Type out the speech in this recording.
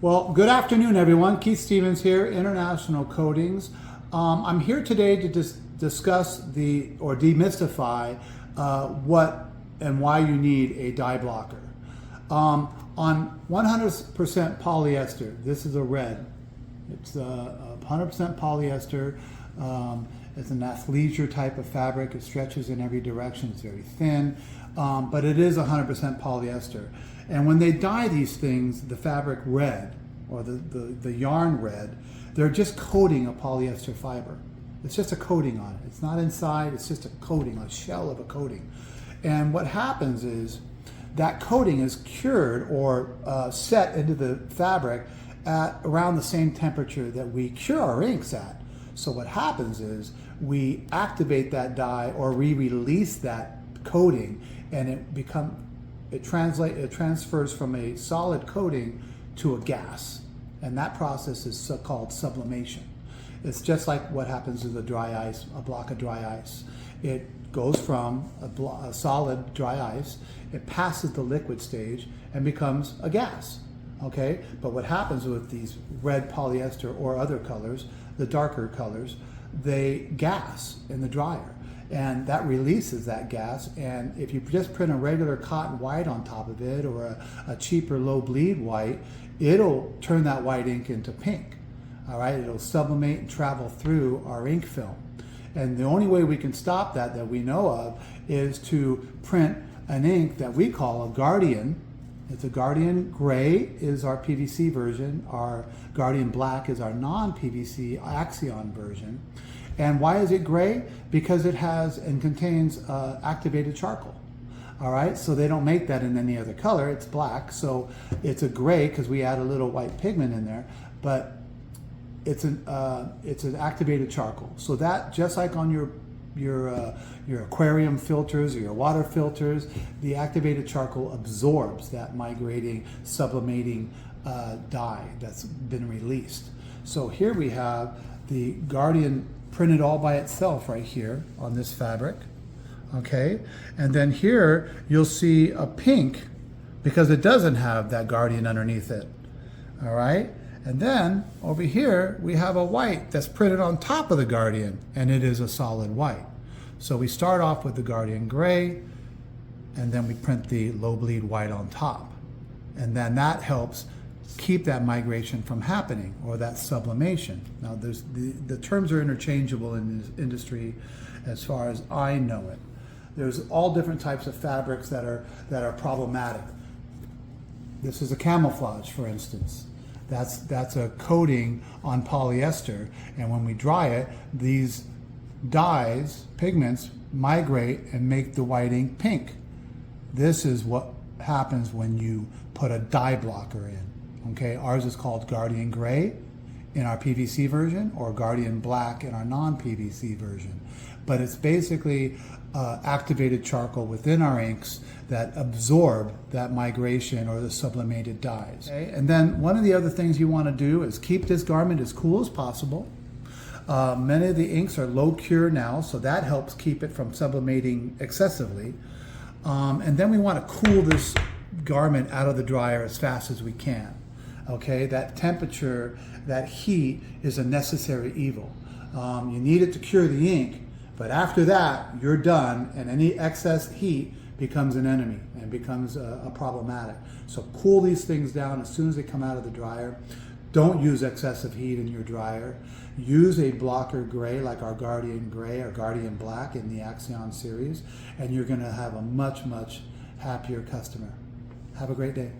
Well, good afternoon, everyone. Kieth Stevens here, International Coatings. I'm here today to discuss or demystify what and why you need a dye blocker. On 100% polyester, this is a red. It's 100% polyester. It's an athleisure type of fabric. It stretches in every direction. It's very thin, but it is 100% polyester. And when they dye these things, the fabric red, or the yarn red, they're just coating a polyester fiber. It's just a coating on it. It's not inside, it's just a coating, a shell of a coating. And what happens is that coating is cured or set into the fabric at around the same temperature that we cure our inks at. So what happens is we activate that dye or we release that coating, and it transfers from a solid coating to a gas, and that process is called sublimation. It's just like what happens with a dry ice, a block of dry ice. It goes from a solid dry ice, it passes the liquid stage and becomes a gas. Okay, but what happens with these red polyester or other colors, the darker colors, they gas in the dryer, and that releases that gas. And if you just print a regular cotton white on top of it, or a cheaper low bleed white, it'll turn that white ink into pink. All right, it'll sublimate and travel through our ink film. And the only way we can stop that we know of is to print an ink that we call a Guardian. It's a Guardian Gray is our PVC version. Our Guardian Black is our non-PVC Axion version. And why is it gray? Because it has and contains activated charcoal. All right, so they don't make that in any other color. It's black, so it's a gray because we add a little white pigment in there. But it's an activated charcoal. So that, just like on your aquarium filters or your water filters, the activated charcoal absorbs that migrating, sublimating dye that's been released. So here we have the Guardian printed all by itself right here on this fabric. Okay, and then here you'll see a pink because it doesn't have that Guardian underneath it. All right, and then over here we have a white that's printed on top of the Guardian, and it is a solid white. So we start off with the Guardian Gray, and then we print the low bleed white on top. And then that helps keep that migration from happening, or that sublimation. Now the terms are interchangeable in this industry as far as I know it. There's all different types of fabrics that are problematic. This is a camouflage, for instance. That's a coating on polyester, and when we dry it, these dyes, pigments, migrate and make the white ink pink. This is what happens when you put a dye blocker in. Okay, ours is called Guardian Gray in our PVC version, or Guardian Black in our non-PVC version. But it's basically activated charcoal within our inks that absorb that migration or the sublimated dyes. Okay? And then one of the other things you want to do is keep this garment as cool as possible. Many of the inks are low cure now, so that helps keep it from sublimating excessively. And then we want to cool this garment out of the dryer as fast as we can. Okay, that temperature, that heat is a necessary evil. You need it to cure the ink, but after that, you're done, and any excess heat becomes an enemy and becomes a problematic. So cool these things down as soon as they come out of the dryer. Don't use excessive heat in your dryer. Use a blocker gray like our Guardian Gray or Guardian Black in the Axion series, and you're going to have a much, much happier customer. Have a great day.